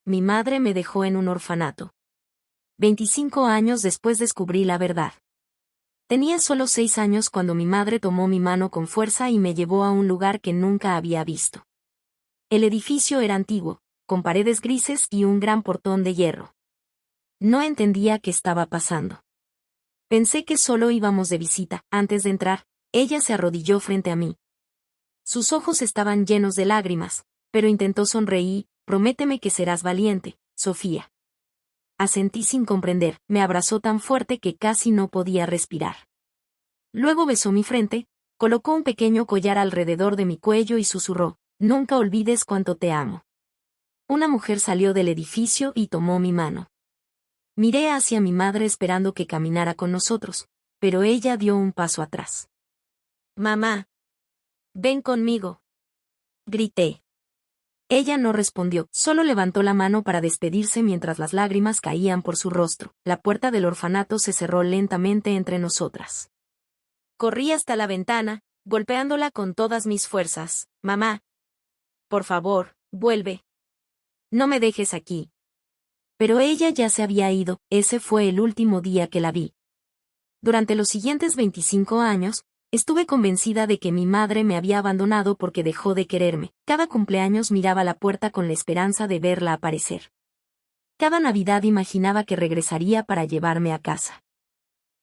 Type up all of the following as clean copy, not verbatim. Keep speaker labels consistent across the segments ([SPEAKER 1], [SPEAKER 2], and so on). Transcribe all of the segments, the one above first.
[SPEAKER 1] mi madre me dejó en un orfanato. 25 años después descubrí la verdad. Tenía solo 6 años cuando mi madre tomó mi mano con fuerza y me llevó a un lugar que nunca había visto. El edificio era antiguo, con paredes grises y un gran portón de hierro. No entendía qué estaba pasando. Pensé que solo íbamos de visita. Antes de entrar, ella se arrodilló frente a mí. Sus ojos estaban llenos de lágrimas, pero intentó sonreír. Prométeme que serás valiente, Sofía. Asentí sin comprender, me abrazó tan fuerte que casi no podía respirar. Luego besó mi frente, colocó un pequeño collar alrededor de mi cuello y susurró, nunca olvides cuánto te amo. Una mujer salió del edificio y tomó mi mano. Miré hacia mi madre esperando que caminara con nosotros, pero ella dio un paso atrás. Mamá. Ven conmigo. Grité. Ella no respondió, solo levantó la mano para despedirse mientras las lágrimas caían por su rostro. La puerta del orfanato se cerró lentamente entre nosotras. Corrí hasta la ventana, golpeándola con todas mis fuerzas. Mamá. Por favor, vuelve. No me dejes aquí. Pero ella ya se había ido, ese fue el último día que la vi. Durante los siguientes 25 años, estuve convencida de que mi madre me había abandonado porque dejó de quererme. Cada cumpleaños miraba la puerta con la esperanza de verla aparecer. Cada Navidad imaginaba que regresaría para llevarme a casa.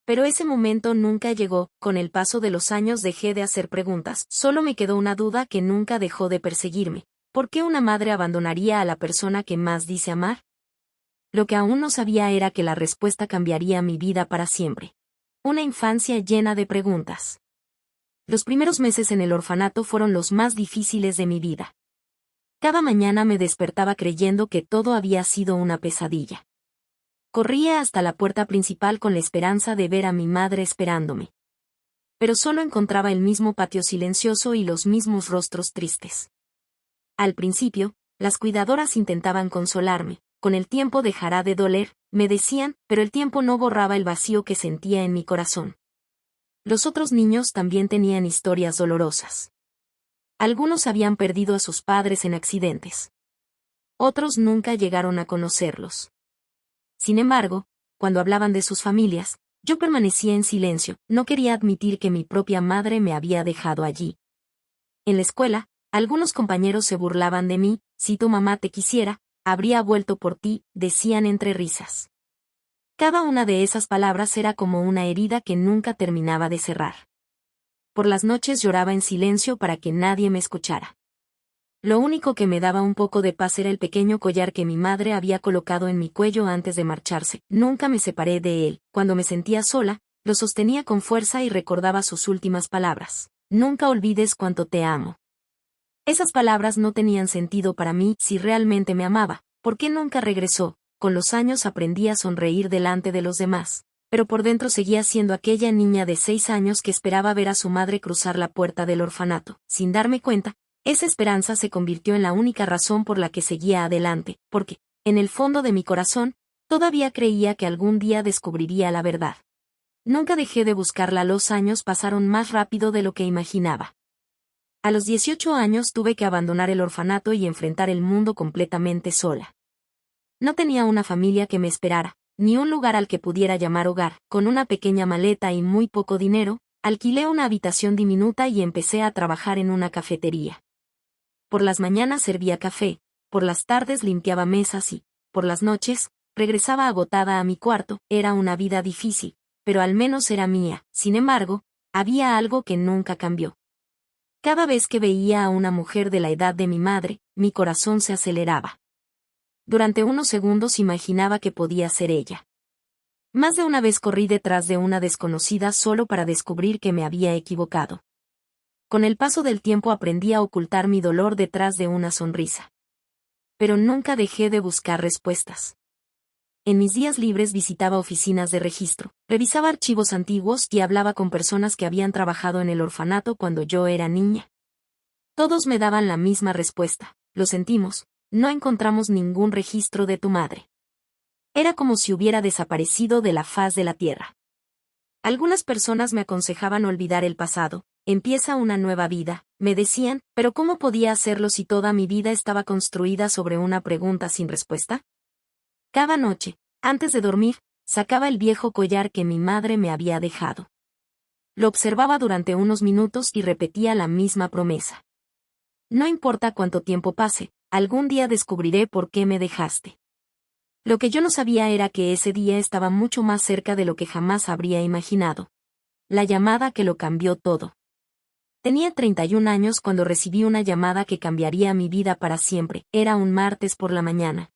[SPEAKER 1] Pero ese momento nunca llegó. Con el paso de los años dejé de hacer preguntas. Solo me quedó una duda que nunca dejó de perseguirme. ¿Por qué una madre abandonaría a la persona que más dice amar? Lo que aún no sabía era que la respuesta cambiaría mi vida para siempre. Una infancia llena de preguntas. Los primeros meses en el orfanato fueron los más difíciles de mi vida. Cada mañana me despertaba creyendo que todo había sido una pesadilla. Corría hasta la puerta principal con la esperanza de ver a mi madre esperándome. Pero solo encontraba el mismo patio silencioso y los mismos rostros tristes. Al principio, las cuidadoras intentaban consolarme. Con el tiempo dejará de doler, me decían, pero el tiempo no borraba el vacío que sentía en mi corazón. Los otros niños también tenían historias dolorosas. Algunos habían perdido a sus padres en accidentes. Otros nunca llegaron a conocerlos. Sin embargo, cuando hablaban de sus familias, yo permanecía en silencio, no quería admitir que mi propia madre me había dejado allí. En la escuela, algunos compañeros se burlaban de mí, si tu mamá te quisiera, habría vuelto por ti, decían entre risas. Cada una de esas palabras era como una herida que nunca terminaba de cerrar. Por las noches lloraba en silencio para que nadie me escuchara. Lo único que me daba un poco de paz era el pequeño collar que mi madre había colocado en mi cuello antes de marcharse. Nunca me separé de él. Cuando me sentía sola, lo sostenía con fuerza y recordaba sus últimas palabras. Nunca olvides cuánto te amo. Esas palabras no tenían sentido para mí si realmente me amaba. ¿Por qué nunca regresó? Con los años aprendí a sonreír delante de los demás, pero por dentro seguía siendo aquella niña de 6 años que esperaba ver a su madre cruzar la puerta del orfanato. Sin darme cuenta, esa esperanza se convirtió en la única razón por la que seguía adelante, porque, en el fondo de mi corazón, todavía creía que algún día descubriría la verdad. Nunca dejé de buscarla. Los años pasaron más rápido de lo que imaginaba. A los 18 años tuve que abandonar el orfanato y enfrentar el mundo completamente sola. No tenía una familia que me esperara, ni un lugar al que pudiera llamar hogar. Con una pequeña maleta y muy poco dinero, alquilé una habitación diminuta y empecé a trabajar en una cafetería. Por las mañanas servía café, por las tardes limpiaba mesas y, por las noches, regresaba agotada a mi cuarto. Era una vida difícil, pero al menos era mía. Sin embargo, había algo que nunca cambió. Cada vez que veía a una mujer de la edad de mi madre, mi corazón se aceleraba. Durante unos segundos imaginaba que podía ser ella. Más de una vez corrí detrás de una desconocida solo para descubrir que me había equivocado. Con el paso del tiempo aprendí a ocultar mi dolor detrás de una sonrisa. Pero nunca dejé de buscar respuestas. En mis días libres visitaba oficinas de registro, revisaba archivos antiguos y hablaba con personas que habían trabajado en el orfanato cuando yo era niña. Todos me daban la misma respuesta: lo sentimos, no encontramos ningún registro de tu madre. Era como si hubiera desaparecido de la faz de la tierra. Algunas personas me aconsejaban olvidar el pasado, empieza una nueva vida, me decían, pero ¿cómo podía hacerlo si toda mi vida estaba construida sobre una pregunta sin respuesta? Cada noche, antes de dormir, sacaba el viejo collar que mi madre me había dejado. Lo observaba durante unos minutos y repetía la misma promesa. No importa cuánto tiempo pase, algún día descubriré por qué me dejaste. Lo que yo no sabía era que ese día estaba mucho más cerca de lo que jamás habría imaginado. La llamada que lo cambió todo. Tenía 31 años cuando recibí una llamada que cambiaría mi vida para siempre. Era un martes por la mañana.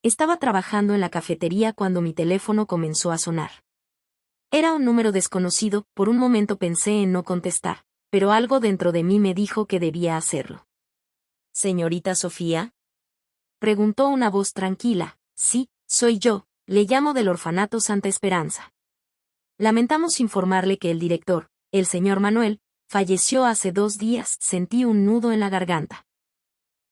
[SPEAKER 1] Estaba trabajando en la cafetería cuando mi teléfono comenzó a sonar. Era un número desconocido, por un momento pensé en no contestar, pero algo dentro de mí me dijo que debía hacerlo. ¿Señorita Sofía? Preguntó una voz tranquila. Sí, soy yo, le llamo del orfanato Santa Esperanza. Lamentamos informarle que el director, el señor Manuel, falleció hace 2 días. Sentí un nudo en la garganta.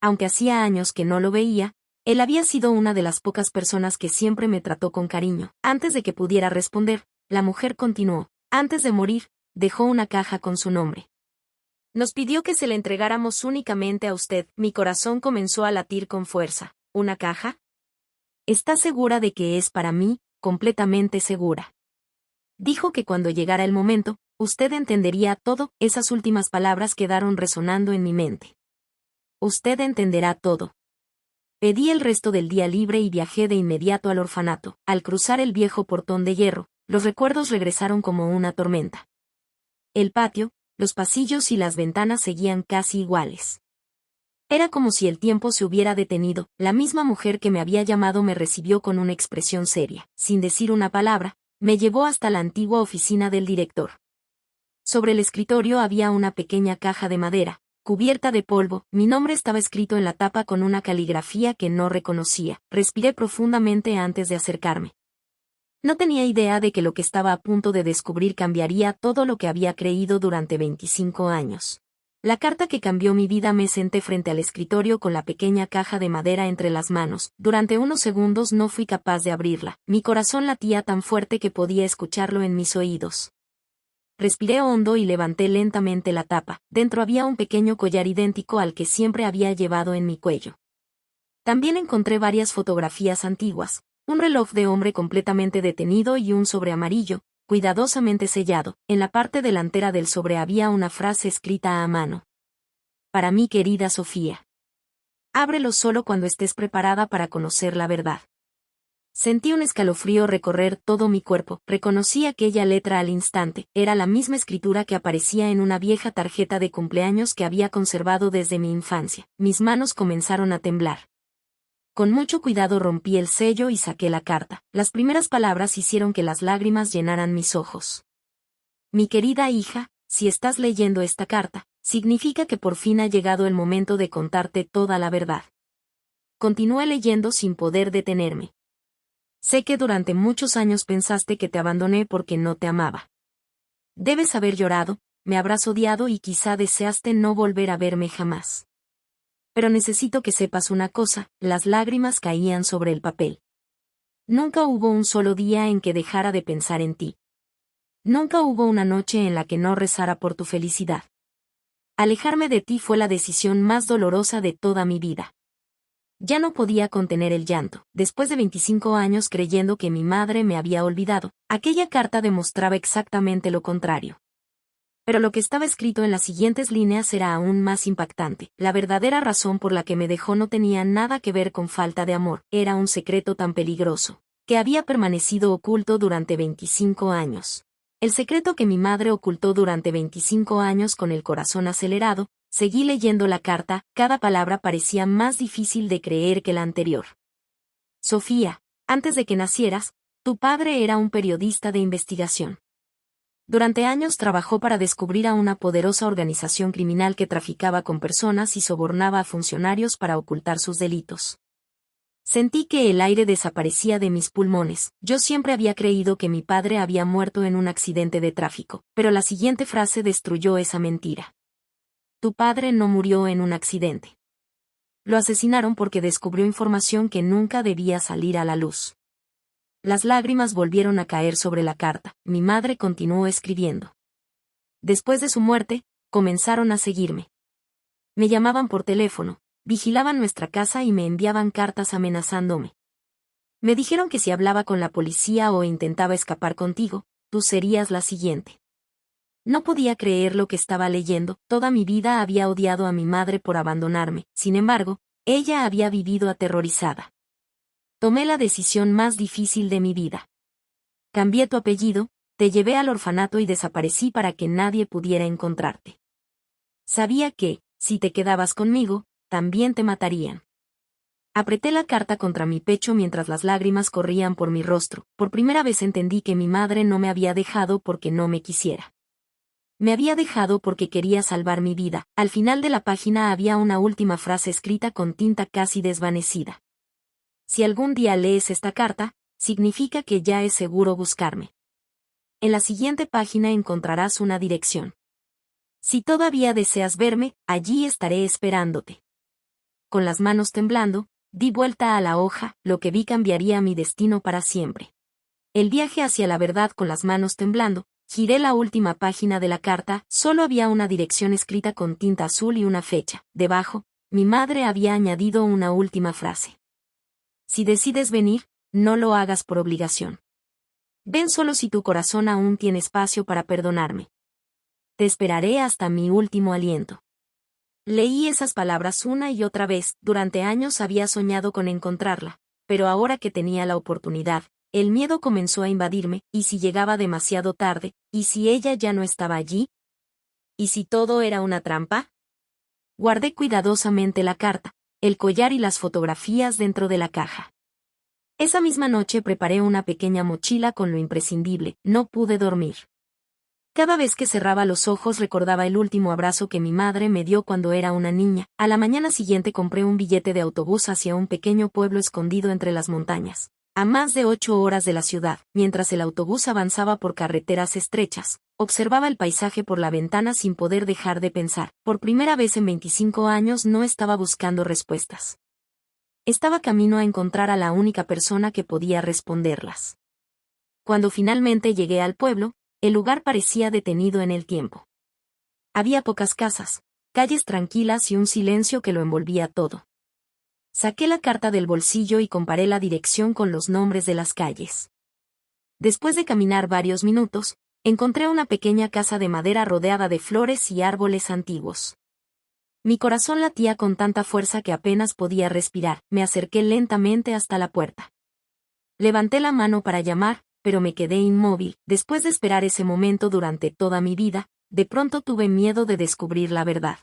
[SPEAKER 1] Aunque hacía años que no lo veía, él había sido una de las pocas personas que siempre me trató con cariño. Antes de que pudiera responder, la mujer continuó. Antes de morir, dejó una caja con su nombre. Nos pidió que se la entregáramos únicamente a usted. Mi corazón comenzó a latir con fuerza. ¿Una caja? ¿Está segura de que es para mí? Completamente segura. Dijo que cuando llegara el momento, usted entendería todo. Esas últimas palabras quedaron resonando en mi mente. Usted entenderá todo. Pedí el resto del día libre y viajé de inmediato al orfanato. Al cruzar el viejo portón de hierro, los recuerdos regresaron como una tormenta. El patio, los pasillos y las ventanas seguían casi iguales. Era como si el tiempo se hubiera detenido. La misma mujer que me había llamado me recibió con una expresión seria. Sin decir una palabra, me llevó hasta la antigua oficina del director. Sobre el escritorio había una pequeña caja de madera, cubierta de polvo. Mi nombre estaba escrito en la tapa con una caligrafía que no reconocía. Respiré profundamente antes de acercarme. No tenía idea de que lo que estaba a punto de descubrir cambiaría todo lo que había creído durante 25 años. La carta que cambió mi vida. Me senté frente al escritorio con la pequeña caja de madera entre las manos. Durante unos segundos no fui capaz de abrirla. Mi corazón latía tan fuerte que podía escucharlo en mis oídos. Respiré hondo y levanté lentamente la tapa. Dentro había un pequeño collar idéntico al que siempre había llevado en mi cuello. También encontré varias fotografías antiguas, un reloj de hombre completamente detenido y un sobre amarillo, cuidadosamente sellado. En la parte delantera del sobre había una frase escrita a mano. Para mí, querida Sofía. Ábrelo solo cuando estés preparada para conocer la verdad. Sentí un escalofrío recorrer todo mi cuerpo. Reconocí aquella letra al instante. Era la misma escritura que aparecía en una vieja tarjeta de cumpleaños que había conservado desde mi infancia. Mis manos comenzaron a temblar. Con mucho cuidado rompí el sello y saqué la carta. Las primeras palabras hicieron que las lágrimas llenaran mis ojos. Mi querida hija, si estás leyendo esta carta, significa que por fin ha llegado el momento de contarte toda la verdad. Continué leyendo sin poder detenerme. Sé que durante muchos años pensaste que te abandoné porque no te amaba. Debes haber llorado, me habrás odiado y quizá deseaste no volver a verme jamás. Pero necesito que sepas una cosa, las lágrimas caían sobre el papel. Nunca hubo un solo día en que dejara de pensar en ti. Nunca hubo una noche en la que no rezara por tu felicidad. Alejarme de ti fue la decisión más dolorosa de toda mi vida. Ya no podía contener el llanto. Después de 25 años creyendo que mi madre me había olvidado, aquella carta demostraba exactamente lo contrario. Pero lo que estaba escrito en las siguientes líneas era aún más impactante. La verdadera razón por la que me dejó no tenía nada que ver con falta de amor, era un secreto tan peligroso, que había permanecido oculto durante 25 años. El secreto que mi madre ocultó durante 25 años. Con el corazón acelerado, seguí leyendo la carta. Cada palabra parecía más difícil de creer que la anterior. Sofía, antes de que nacieras, tu padre era un periodista de investigación. Durante años trabajó para descubrir a una poderosa organización criminal que traficaba con personas y sobornaba a funcionarios para ocultar sus delitos. Sentí que el aire desaparecía de mis pulmones. Yo siempre había creído que mi padre había muerto en un accidente de tráfico, pero la siguiente frase destruyó esa mentira. Tu padre no murió en un accidente. Lo asesinaron porque descubrió información que nunca debía salir a la luz. Las lágrimas volvieron a caer sobre la carta. Mi madre continuó escribiendo. Después de su muerte, comenzaron a seguirme. Me llamaban por teléfono, vigilaban nuestra casa y me enviaban cartas amenazándome. Me dijeron que si hablaba con la policía o intentaba escapar contigo, tú serías la siguiente. No podía creer lo que estaba leyendo, toda mi vida había odiado a mi madre por abandonarme, sin embargo, ella había vivido aterrorizada. Tomé la decisión más difícil de mi vida. Cambié tu apellido, te llevé al orfanato y desaparecí para que nadie pudiera encontrarte. Sabía que, si te quedabas conmigo, también te matarían. Apreté la carta contra mi pecho mientras las lágrimas corrían por mi rostro. Por primera vez entendí que mi madre no me había dejado porque no me quisiera. Me había dejado porque quería salvar mi vida. Al final de la página había una última frase escrita con tinta casi desvanecida. Si algún día lees esta carta, significa que ya es seguro buscarme. En la siguiente página encontrarás una dirección. Si todavía deseas verme, allí estaré esperándote. Con las manos temblando, di vuelta a la hoja, lo que vi cambiaría mi destino para siempre. El viaje hacia la verdad con las manos temblando, giré la última página de la carta, solo había una dirección escrita con tinta azul y una fecha. Debajo, mi madre había añadido una última frase. Si decides venir, no lo hagas por obligación. Ven solo si tu corazón aún tiene espacio para perdonarme. Te esperaré hasta mi último aliento. Leí esas palabras una y otra vez, durante años había soñado con encontrarla, pero ahora que tenía la oportunidad, el miedo comenzó a invadirme, ¿y si llegaba demasiado tarde? ¿Y si ella ya no estaba allí? ¿Y si todo era una trampa? Guardé cuidadosamente la carta, el collar y las fotografías dentro de la caja. Esa misma noche preparé una pequeña mochila con lo imprescindible, no pude dormir. Cada vez que cerraba los ojos recordaba el último abrazo que mi madre me dio cuando era una niña. A la mañana siguiente compré un billete de autobús hacia un pequeño pueblo escondido entre las montañas, a más de 8 horas de la ciudad. Mientras el autobús avanzaba por carreteras estrechas, observaba el paisaje por la ventana sin poder dejar de pensar. Por primera vez en 25 años no estaba buscando respuestas. Estaba camino a encontrar a la única persona que podía responderlas. Cuando finalmente llegué al pueblo, el lugar parecía detenido en el tiempo. Había pocas casas, calles tranquilas y un silencio que lo envolvía todo. Saqué la carta del bolsillo y comparé la dirección con los nombres de las calles. Después de caminar varios minutos, encontré una pequeña casa de madera rodeada de flores y árboles antiguos. Mi corazón latía con tanta fuerza que apenas podía respirar. Me acerqué lentamente hasta la puerta. Levanté la mano para llamar, pero me quedé inmóvil. Después de esperar ese momento durante toda mi vida, de pronto tuve miedo de descubrir la verdad.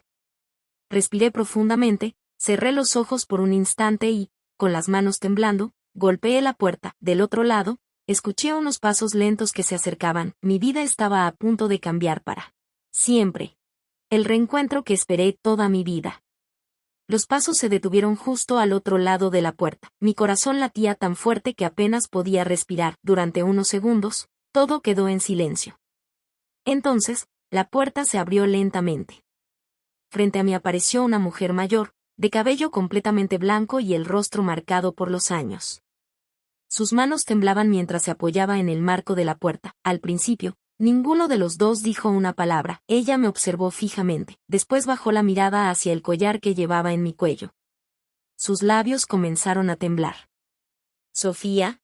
[SPEAKER 1] Respiré profundamente, cerré los ojos por un instante y, con las manos temblando, golpeé la puerta. Del otro lado, escuché unos pasos lentos que se acercaban. Mi vida estaba a punto de cambiar para siempre. El reencuentro que esperé toda mi vida. Los pasos se detuvieron justo al otro lado de la puerta. Mi corazón latía tan fuerte que apenas podía respirar. Durante unos segundos, todo quedó en silencio. Entonces, la puerta se abrió lentamente. Frente a mí apareció una mujer mayor, de cabello completamente blanco y el rostro marcado por los años. Sus manos temblaban mientras se apoyaba en el marco de la puerta. Al principio, ninguno de los dos dijo una palabra. Ella me observó fijamente. Después bajó la mirada hacia el collar que llevaba en mi cuello. Sus labios comenzaron a temblar. «¿Sofía?»,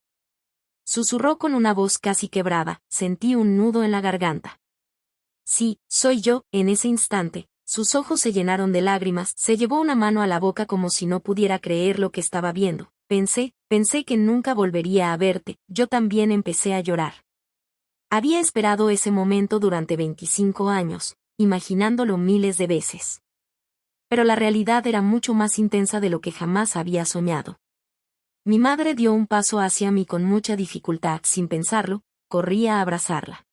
[SPEAKER 1] susurró con una voz casi quebrada. Sentí un nudo en la garganta. «Sí, soy yo». En ese instante, sus ojos se llenaron de lágrimas. Se llevó una mano a la boca como si no pudiera creer lo que estaba viendo. Pensé que nunca volvería a verte». Yo también empecé a llorar. Había esperado ese momento durante 25 años, imaginándolo miles de veces. Pero la realidad era mucho más intensa de lo que jamás había soñado. Mi madre dio un paso hacia mí con mucha dificultad. Sin pensarlo, corrí a abrazarla.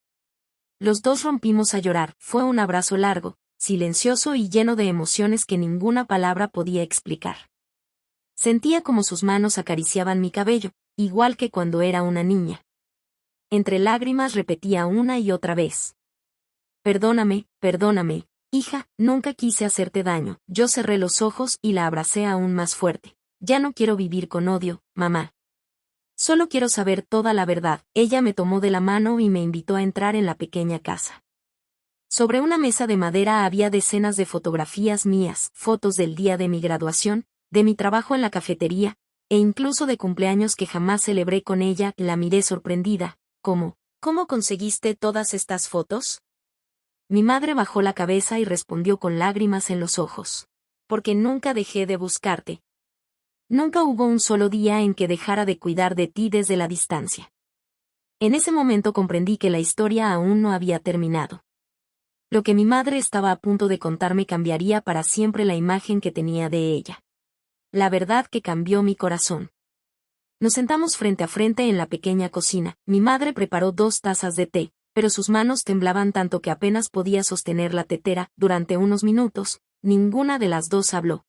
[SPEAKER 1] Los dos rompimos a llorar. Fue un abrazo largo, silencioso y lleno de emociones que ninguna palabra podía explicar. Sentía como sus manos acariciaban mi cabello, igual que cuando era una niña. Entre lágrimas repetía una y otra vez: «Perdóname, perdóname, hija, nunca quise hacerte daño». Yo cerré los ojos y la abracé aún más fuerte. «Ya no quiero vivir con odio, mamá. Solo quiero saber toda la verdad». Ella me tomó de la mano y me invitó a entrar en la pequeña casa. Sobre una mesa de madera había decenas de fotografías mías, fotos del día de mi graduación, de mi trabajo en la cafetería, e incluso de cumpleaños que jamás celebré con ella. La miré sorprendida. ¿Cómo conseguiste todas estas fotos? Mi madre bajó la cabeza y respondió con lágrimas en los ojos. Porque nunca dejé de buscarte. Nunca hubo un solo día en que dejara de cuidar de ti desde la distancia. En ese momento comprendí que la historia aún no había terminado. Lo que mi madre estaba a punto de contarme cambiaría para siempre la imagen que tenía de ella. La verdad que cambió mi corazón. Nos sentamos frente a frente en la pequeña cocina. Mi madre preparó 2 tazas de té, pero sus manos temblaban tanto que apenas podía sostener la tetera. Durante unos minutos, ninguna de las dos habló.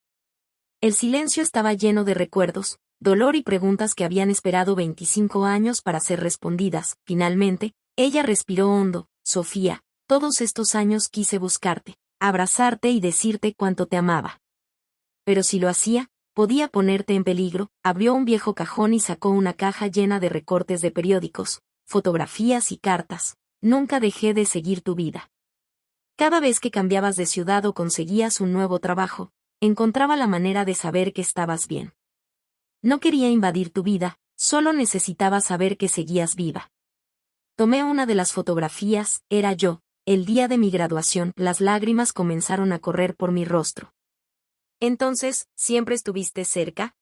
[SPEAKER 1] El silencio estaba lleno de recuerdos, dolor y preguntas que habían esperado 25 años para ser respondidas. Finalmente, ella respiró hondo. Sofía, todos estos años quise buscarte, abrazarte y decirte cuánto te amaba. Pero si lo hacía, podía ponerte en peligro. Abrió un viejo cajón y sacó una caja llena de recortes de periódicos, fotografías y cartas. Nunca dejé de seguir tu vida. Cada vez que cambiabas de ciudad o conseguías un nuevo trabajo, encontraba la manera de saber que estabas bien. No quería invadir tu vida, solo necesitaba saber que seguías viva. Tomé una de las fotografías. Era yo, el día de mi graduación. Las lágrimas comenzaron a correr por mi rostro. Entonces, ¿siempre estuviste cerca?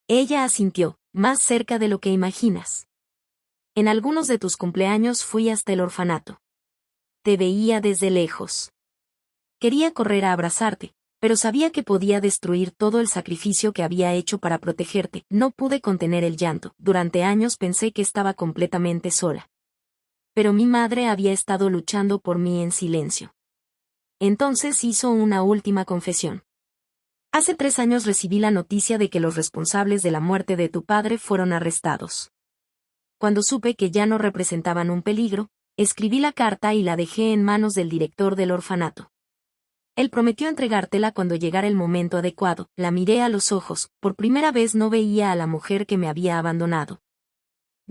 [SPEAKER 1] Ella asintió, más cerca de lo que imaginas. En algunos de tus cumpleaños fui hasta el orfanato. Te veía desde lejos. Quería correr a abrazarte, pero sabía que podía destruir todo el sacrificio que había hecho para protegerte. No pude contener el llanto. Durante años pensé que estaba completamente sola. Pero mi madre había estado luchando por mí en silencio. Entonces hizo una última confesión. Hace 3 años recibí la noticia de que los responsables de la muerte de tu padre fueron arrestados. Cuando supe que ya no representaban un peligro, escribí la carta y la dejé en manos del director del orfanato. Él prometió entregártela cuando llegara el momento adecuado. La miré a los ojos. Por primera vez no veía a la mujer que me había abandonado.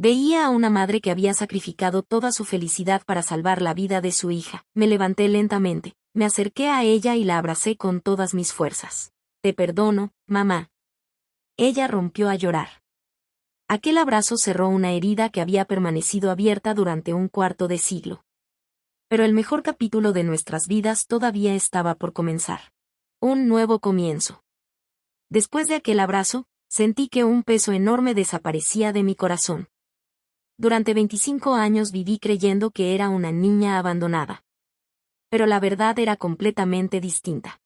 [SPEAKER 1] Veía a una madre que había sacrificado toda su felicidad para salvar la vida de su hija. Me levanté lentamente, me acerqué a ella y la abracé con todas mis fuerzas. Te perdono, mamá. Ella rompió a llorar. Aquel abrazo cerró una herida que había permanecido abierta durante un cuarto de siglo. Pero el mejor capítulo de nuestras vidas todavía estaba por comenzar. Un nuevo comienzo. Después de aquel abrazo, sentí que un peso enorme desaparecía de mi corazón. Durante 25 años viví creyendo que era una niña abandonada. Pero la verdad era completamente distinta.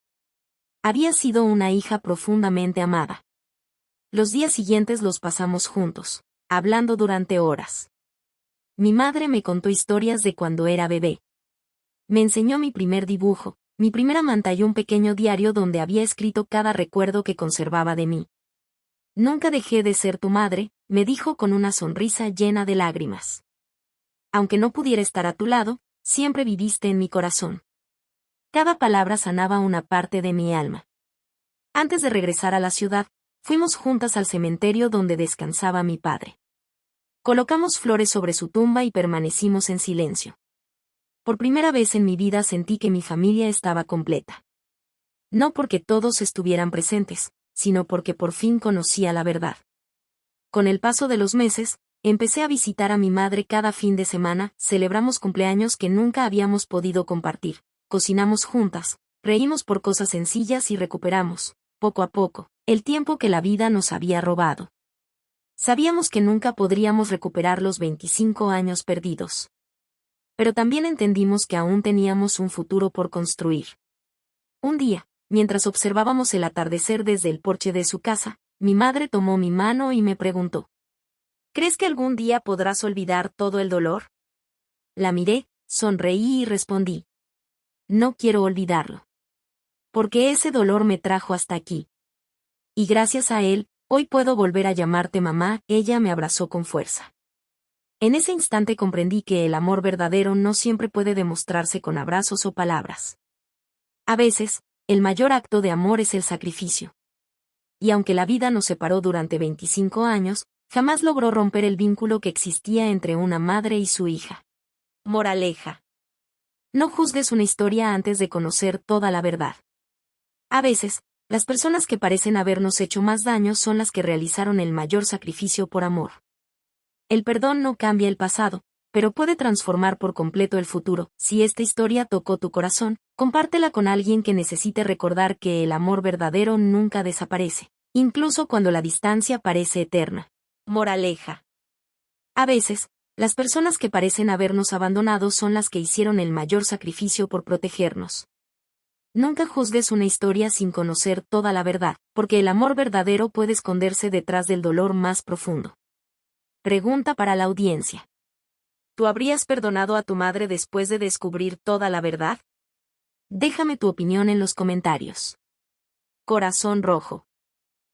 [SPEAKER 1] Había sido una hija profundamente amada. Los días siguientes los pasamos juntos, hablando durante horas. Mi madre me contó historias de cuando era bebé. Me enseñó mi primer dibujo, mi primera manta y un pequeño diario donde había escrito cada recuerdo que conservaba de mí. Nunca dejé de ser tu madre, me dijo con una sonrisa llena de lágrimas. Aunque no pudiera estar a tu lado, siempre viviste en mi corazón. Cada palabra sanaba una parte de mi alma. Antes de regresar a la ciudad, fuimos juntas al cementerio donde descansaba mi padre. Colocamos flores sobre su tumba y permanecimos en silencio. Por primera vez en mi vida sentí que mi familia estaba completa. No porque todos estuvieran presentes, sino porque por fin conocía la verdad. Con el paso de los meses, empecé a visitar a mi madre cada fin de semana. Celebramos cumpleaños que nunca habíamos podido compartir, cocinamos juntas, reímos por cosas sencillas y recuperamos, poco a poco, el tiempo que la vida nos había robado. Sabíamos que nunca podríamos recuperar los 25 años perdidos. Pero también entendimos que aún teníamos un futuro por construir. Un día, mientras observábamos el atardecer desde el porche de su casa, mi madre tomó mi mano y me preguntó: ¿crees que algún día podrás olvidar todo el dolor? La miré, sonreí y respondí: no quiero olvidarlo. Porque ese dolor me trajo hasta aquí. Y gracias a él, hoy puedo volver a llamarte mamá. Ella me abrazó con fuerza. En ese instante comprendí que el amor verdadero no siempre puede demostrarse con abrazos o palabras. A veces, el mayor acto de amor es el sacrificio. Y aunque la vida nos separó durante 25 años, jamás logró romper el vínculo que existía entre una madre y su hija. Moraleja. No juzgues una historia antes de conocer toda la verdad. A veces, las personas que parecen habernos hecho más daño son las que realizaron el mayor sacrificio por amor. El perdón no cambia el pasado, pero puede transformar por completo el futuro. Si esta historia tocó tu corazón, compártela con alguien que necesite recordar que el amor verdadero nunca desaparece, incluso cuando la distancia parece eterna. Moraleja. A veces, las personas que parecen habernos abandonado son las que hicieron el mayor sacrificio por protegernos. Nunca juzgues una historia sin conocer toda la verdad, porque el amor verdadero puede esconderse detrás del dolor más profundo. Pregunta para la audiencia. ¿Tú habrías perdonado a tu madre después de descubrir toda la verdad? Déjame tu opinión en los comentarios. Corazón rojo.